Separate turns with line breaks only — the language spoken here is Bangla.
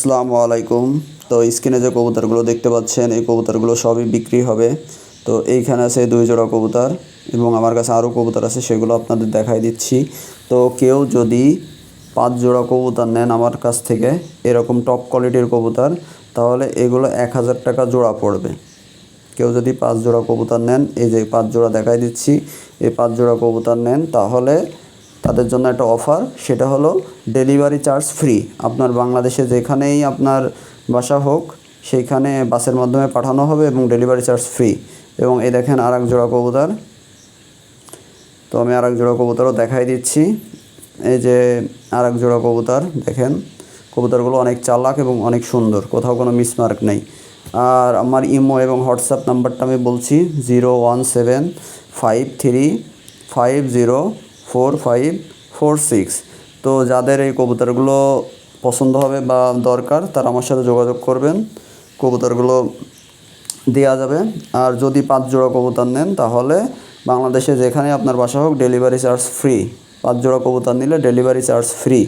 আসসালামু আলাইকুম। তো স্ক্রিনে যে কবুতরগুলো দেখতে পাচ্ছেন এই কবুতরগুলো সবই বিক্রি হবে। তো এইখানে আছে 2 জোড়া কবুতর এবং আমার কাছে আরও কবুতর আছে, সেগুলো আপনাদের দেখাই দিচ্ছি। তো কেউ যদি 5 জোড়া কবুতর নেন আমার কাছ থেকে, এরকম টপ কোয়ালিটির কবুতর, তাহলে এগুলো 1000 টাকা জোড়া পড়বে। কেউ যদি 5 জোড়া কবুতর নেন, এই যে 5 জোড়া দেখাই দিচ্ছি, এই 5 জোড়া কবুতর নেন, তাহলে তাদের জন্য একটা অফার, সেটা হলো ডেলিভারি চার্জ ফ্রি। আপনার বাংলাদেশে যেখানেই আপনার বাসা হোক সেইখানে বাসের মাধ্যমে পাঠানো হবে এবং ডেলিভারি চার্জ ফ্রি। এবং এই দেখেন আর এক জোড়া কবুতর। তো আমি আর এক জোড়া কবুতরও দেখাই দিচ্ছি। এই যে আর এক জোড়া কবুতর দেখেন, কবুতরগুলো অনেক চালাক এবং অনেক সুন্দর, কোথাও কোনো মিসমার্ক নেই। আর আমার ইমো এবং হোয়াটসঅ্যাপ নাম্বারটা আমি বলছি 01753504546। তো যাদের এই কবুতরগুলো পছন্দ হবে বা দরকার তারা আমার সাথে যোগাযোগ করবেন, কবুতরগুলো দেওয়া যাবে। আর যদি 5 জোড়া কবুতর নেন তাহলে বাংলাদেশে যেখানে আপনার বাসা হোক ডেলিভারি চার্জ ফ্রি। 5 জোড়া কবুতর নিলে ডেলিভারি চার্জ ফ্রি।